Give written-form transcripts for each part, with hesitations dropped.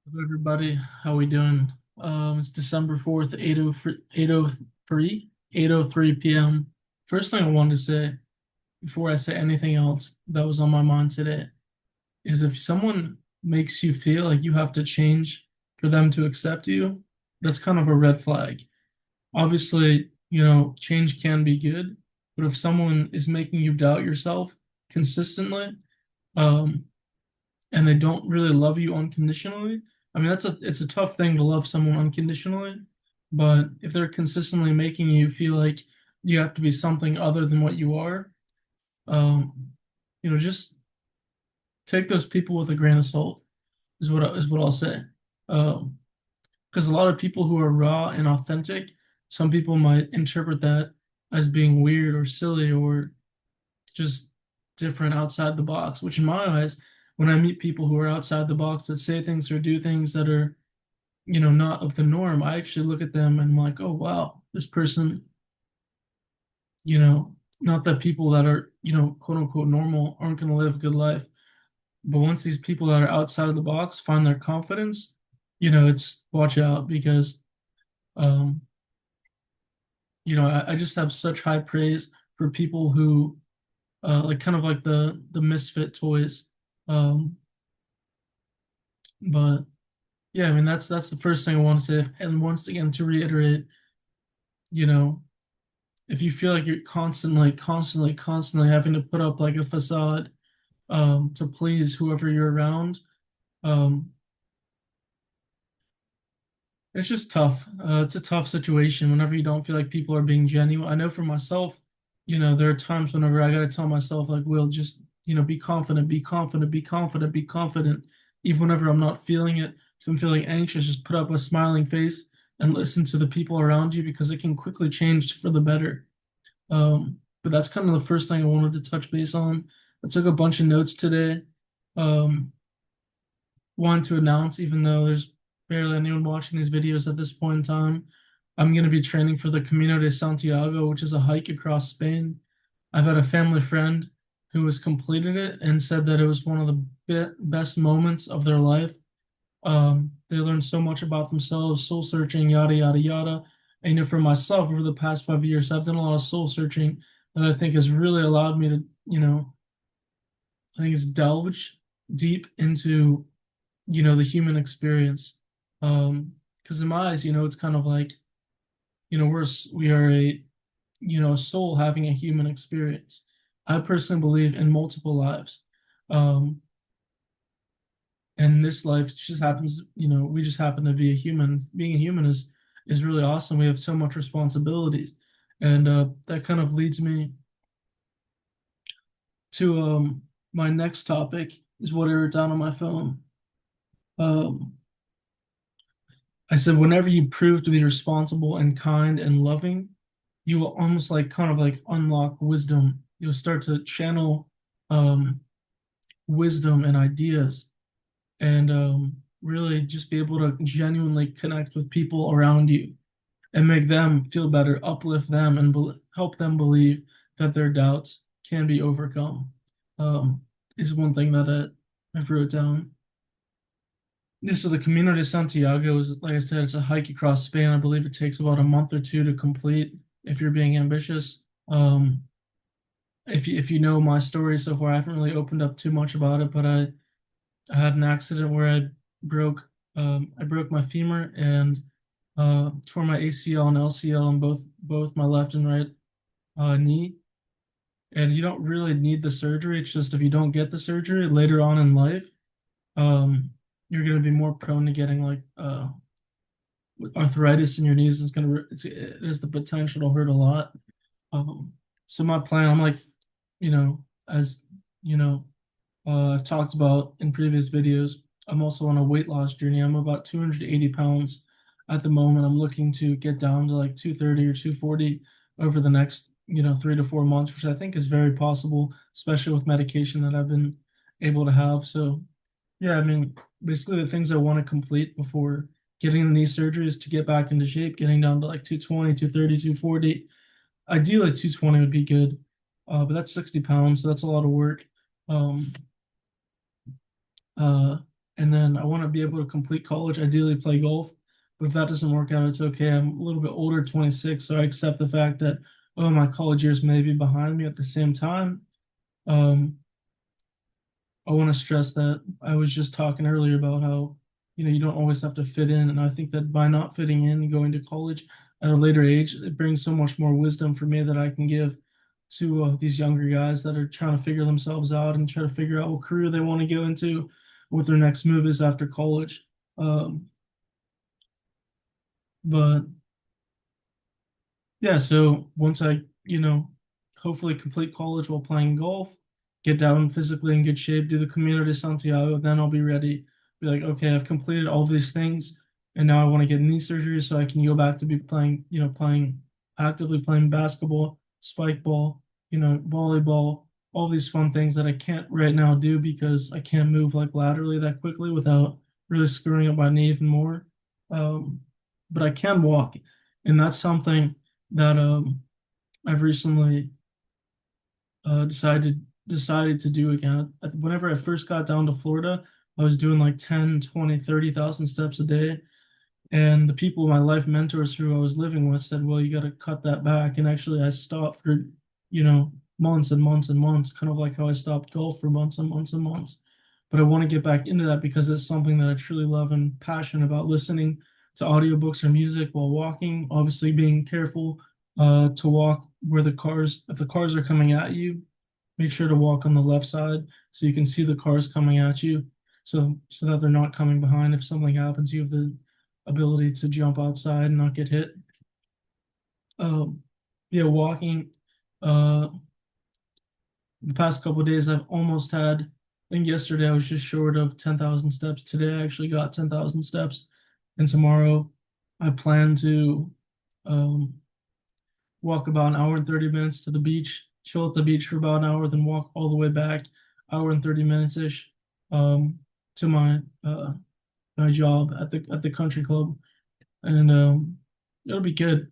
Hello, everybody. How we doing? It's December 4th, 8:03 p.m. First thing I wanted to say before I say anything else that was on my mind today is if someone makes you feel like you have to change for them to accept you, that's kind of a red flag. Obviously, change can be good, but if someone is making you doubt yourself consistently, um, and they don't really love you unconditionally, I mean it's a tough thing to love someone unconditionally, but if they're consistently making you feel like you have to be something other than what you are, um, just take those people with a grain of salt is what I'll say. Um, because a lot of people who are raw and authentic, some people might interpret that as being weird or silly or just different outside the box, which in my eyes, when I meet people who are outside the box that say things or do things that are, not of the norm, I actually look at them and I'm like, oh wow, this person, not that people that are, quote unquote normal aren't going to live a good life. But once these people that are outside of the box find their confidence, it's watch out because um, I just have such high praise for people who like kind of like the misfit toys. Um, but yeah, I mean that's the first thing I want to say. And once again, to reiterate, you know, if you feel like you're constantly having to put up like a facade to please whoever you're around, um, it's just tough. It's a tough situation whenever you don't feel like people are being genuine. I know for myself, there are times whenever I gotta tell myself like, "Will, just be confident, be confident, be confident, be confident." Even whenever I'm not feeling it, if I'm feeling anxious, just put up a smiling face and listen to the people around you because it can quickly change for the better. But that's kind of the first thing I wanted to touch base on. I took a bunch of notes today. Um, Wanted to announce, even though there's barely anyone watching these videos at this point in time, I'm going to be training for the Camino de Santiago, which is a hike across Spain. I've had a family friend who has completed it and said that it was one of the best moments of their life. They learned so much about themselves, soul searching, yada, yada, yada. And, for myself, over the past 5 years, I've done a lot of soul searching that I think has really allowed me to, I think it's delved deep into the human experience. Because in my eyes, it's kind of like, we are a, a soul having a human experience. I personally believe in multiple lives. Um, and this life just happens, we just happen to be a human. Being a human is really awesome. We have so much responsibilities. And that kind of leads me to my next topic is what I wrote down on my phone. Um, I said, whenever you prove to be responsible and kind and loving, you will almost like kind of like unlock wisdom. You'll start to channel um, wisdom and ideas and really just be able to genuinely connect with people around you and make them feel better, uplift them, and help them believe that their doubts can be overcome. Um, is one thing that I wrote down. Yeah, so the Camino de Santiago is, like I said, it's a hike across Spain. I believe it takes about a month or two to complete if you're being ambitious. If you know my story so far, I haven't really opened up too much about it, but I had an accident where I broke my femur and tore my ACL and LCL in both my left and right knee. And you don't really need the surgery. It's just if you don't get the surgery later on in life, um, you're going to be more prone to getting like arthritis in your knees is going to it has the potential to hurt a lot. So my plan, I'm like, as you know, I've talked about in previous videos, I'm also on a weight loss journey. I'm about 280 pounds at the moment. I'm looking to get down to like 230 or 240 over the next, 3 to 4 months, which I think is very possible, especially with medication that I've been able to have. So yeah, I mean, basically the things I want to complete before getting the knee surgery is to get back into shape, getting down to like 220, 230, 240. Ideally, 220 would be good, but that's 60 pounds, so that's a lot of work. Um, uh, and then I want to be able to complete college, ideally play golf. But if that doesn't work out, it's okay. I'm a little bit older, 26, so I accept the fact that, oh, my college years may be behind me. At the same time, um, I want to stress that I was just talking earlier about how, you don't always have to fit in. And I think that by not fitting in and going to college at a later age, it brings so much more wisdom for me that I can give to these younger guys that are trying to figure themselves out and try to figure out what career they want to go into, what their next move is after college. Um, but Yeah, so once I, hopefully complete college while playing golf, get down physically in good shape, do the Camino de Santiago, then I'll be ready. Be like, okay, I've completed all of these things, and now I want to get knee surgery so I can go back to be playing, actively playing basketball, spike ball, volleyball, all these fun things that I can't right now do because I can't move like laterally that quickly without really screwing up my knee even more. Um, but I can walk, and that's something that I've recently decided to do again. Whenever I first got down to Florida, I was doing like 10, 20, 30,000 steps a day. And the people, my life mentors who I was living with said, well, you got to cut that back. And actually, I stopped for, months and months and months, kind of like how I stopped golf for months and months and months. But I want to get back into that because it's something that I truly love and passionate about listening to audiobooks or music while walking, obviously being careful to walk where if the cars are coming at you, make sure to walk on the left side so you can see the cars coming at you so that they're not coming behind. If something happens, you have the ability to jump outside and not get hit. Um, yeah, walking. Uh, the past couple of days, I've almost had. I think yesterday I was just short of 10,000 steps. Today I actually got 10,000 steps, and tomorrow I plan to um, walk about an hour and 30 minutes to the beach, chill at the beach for about an hour, then walk all the way back, hour and 30 minutes ish, um, to my job at the country club, and it'll be good.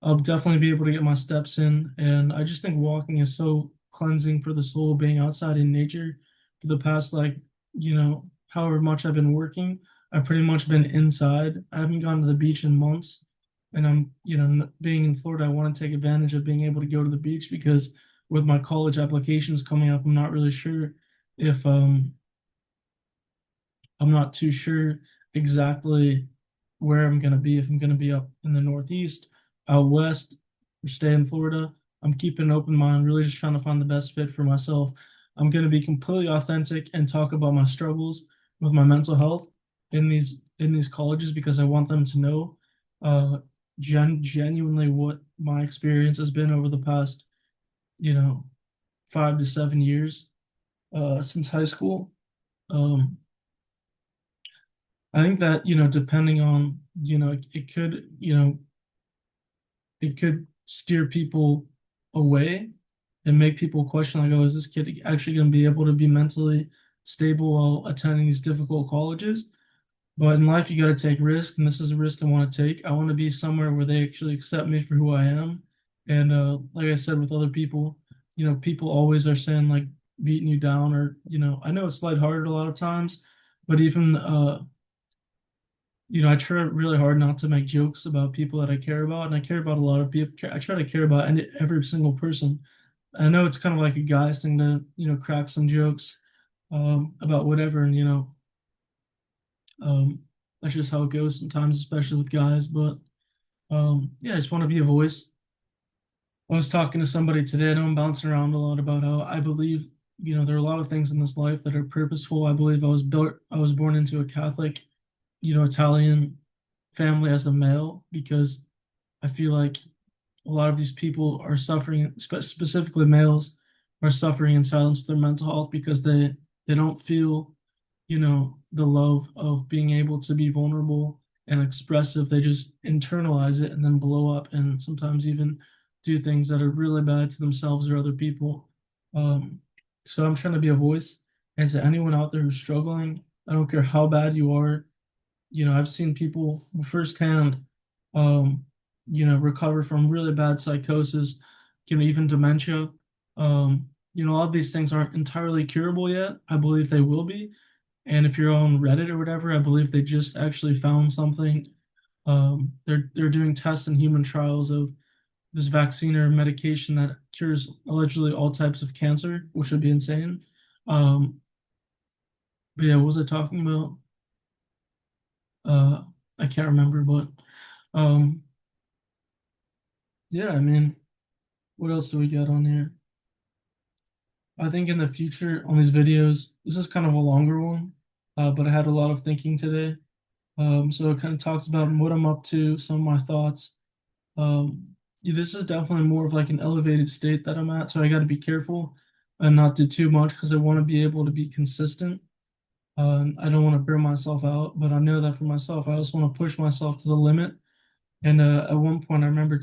I'll definitely be able to get my steps in. And I just think walking is so cleansing for the soul, being outside in nature for the past, like, however much I've been working. I've pretty much been inside. I haven't gone to the beach in months. And I'm, being in Florida, I want to take advantage of being able to go to the beach because with my college applications coming up, if I'm not too sure exactly where I'm going to be, if I'm going to be up in the Northeast, out west, or stay in Florida. I'm keeping an open mind, really just trying to find the best fit for myself. I'm going to be completely authentic and talk about my struggles with my mental health in these colleges because I want them to know uh, genuinely what my experience has been over the past, you know, 5 to 7 years since high school. Um, I think that, depending on, it could steer people away and make people question, like, oh, is this kid actually going to be able to be mentally stable while attending these difficult colleges? But in life, you got to take risks, and this is a risk I want to take. I want to be somewhere where they actually accept me for who I am. And like I said, with other people, people always are saying like beating you down, or I know it's lighthearted a lot of times, but even I try really hard not to make jokes about people that I care about, and I care about a lot of people. I try to care about every single person. I know it's kind of like a guy's thing to, crack some jokes about whatever, and um, that's just how it goes sometimes, especially with guys. But yeah, I just want to be a voice. I was talking to somebody today. I know I'm bouncing around a lot about how I believe, there are a lot of things in this life that are purposeful. I believe I was born into a Catholic, Italian family as a male because I feel like a lot of these people are suffering, specifically males, are suffering in silence with their mental health because they don't feel, the love of being able to be vulnerable and expressive. They just internalize it and then blow up, and sometimes even do things that are really bad to themselves or other people. Um, so I'm trying to be a voice, and to anyone out there who's struggling, I don't care how bad you are, I've seen people firsthand, um, recover from really bad psychosis, even dementia. A lot of these things aren't entirely curable yet. I believe they will be, And if you're on Reddit or whatever, I believe they just actually found something. They're doing tests and human trials of this vaccine or medication that cures allegedly all types of cancer, which would be insane. Um, but yeah, what was I talking about? Uh, I can't remember, but um, yeah, I mean, what else do we got on here? I think in the future on these videos, this is kind of a longer one, but I had a lot of thinking today. So it kind of talks about what I'm up to, some of my thoughts. Um, yeah, this is definitely more of like an elevated state that I'm at, so I got to be careful and not do too much because I want to be able to be consistent. I don't want to burn myself out, but I know that for myself, I also want to push myself to the limit. And at one point, I remember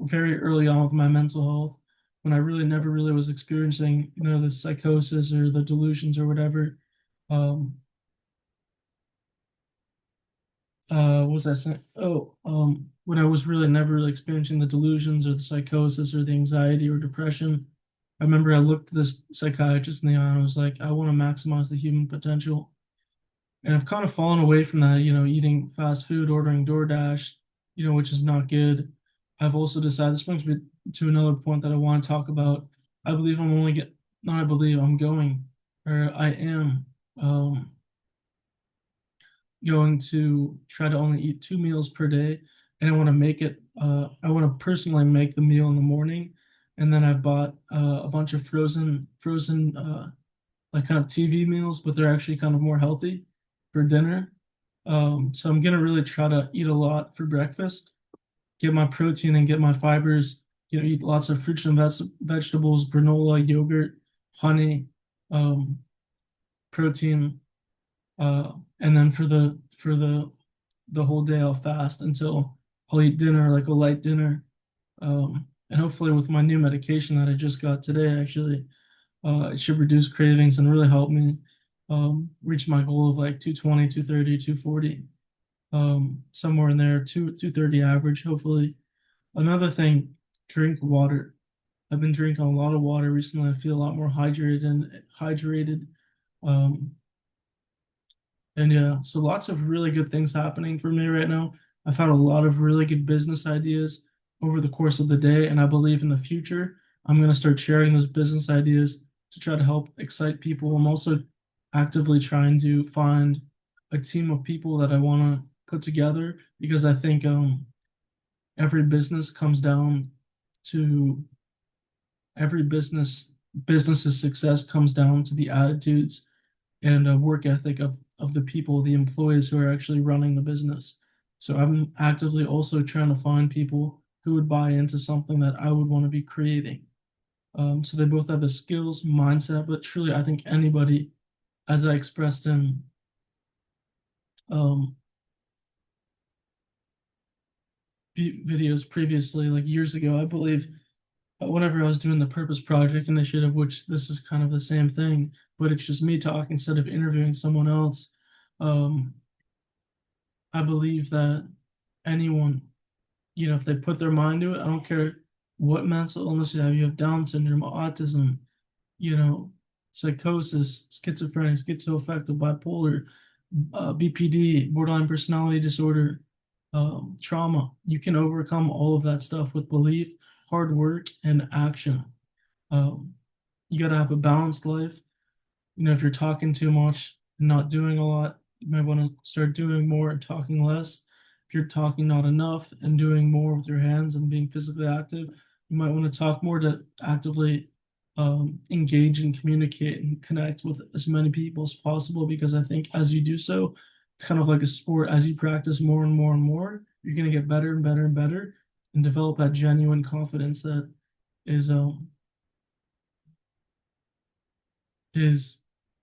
very early on with my mental health, when I really never really was experiencing, the psychosis or the delusions or whatever. Um, what was I saying? Oh, when I was really never really experiencing the delusions or the psychosis or the anxiety or depression, I remember I looked this psychiatrist in the eye and I was like, I want to maximize the human potential. And I've kind of fallen away from that, eating fast food, ordering DoorDash, which is not good. I've also decided this brings me to another point that I want to talk about. I believe I'm only get, not I believe I'm going, or I am going to try to only eat 2 meals per day. And I want to make it, I want to personally make the meal in the morning. And then I've bought a bunch of frozen, like kind of TV meals, but they're actually kind of more healthy for dinner. So I'm gonna really try to eat a lot for breakfast, get my protein and get my fibers. Eat lots of fruits and vegetables, granola, yogurt, honey, um, protein, and then for the whole day I'll fast until I'll eat dinner, like a light dinner. And hopefully with my new medication that I just got today, actually, it should reduce cravings and really help me reach my goal of like 220, 230, 240, somewhere in there, 230 average, hopefully. Another thing, drink water. I've been drinking a lot of water recently. I feel a lot more hydrated. Um, and yeah, so lots of really good things happening for me right now. I've had a lot of really good business ideas over the course of the day, and I believe in the future, I'm going to start sharing those business ideas to try to help excite people. I'm also actively trying to find a team of people that I want to put together because I think every business comes down to every business's success comes down to the attitudes and work ethic of the people, the employees who are actually running the business. So I'm actively also trying to find people who would buy into something that I would want to be creating. So they both have the skills, mindset, but truly, I think anybody, as I expressed in um, videos previously, like years ago, I believe whenever I was doing the Purpose Project initiative, which this is kind of the same thing, but it's just me talking instead of interviewing someone else. Um, I believe that anyone, if they put their mind to it, I don't care what mental illness you have Down syndrome, autism, you know, psychosis, schizophrenia, schizoaffective, bipolar, BPD, borderline personality disorder, trauma. You can overcome all of that stuff with belief, hard work, and action. Um, you got to have a balanced life. If you're talking too much and not doing a lot, you might want to start doing more and talking less. If you're talking not enough and doing more with your hands and being physically active, you might want to talk more to actively engage and communicate and connect with as many people as possible. Because I think as you do so, it's kind of like a sport. As you practice more and more and more, you're going to get better and better and better and develop that genuine confidence that is is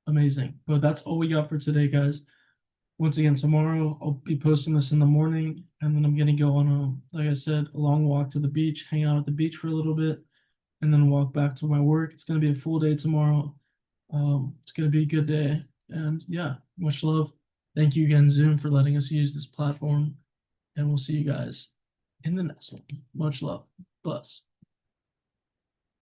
amazing. But that's all we got for today, guys. Once again, tomorrow I'll be posting this in the morning, and then I'm gonna go on like I said, a long walk to the beach, hang out at the beach for a little bit, and then walk back to my work. It's gonna be a full day tomorrow. It's gonna be a good day, and yeah, much love. Thank you again, Zoom, for letting us use this platform, and we'll see you guys in the next one. Much love. Bless.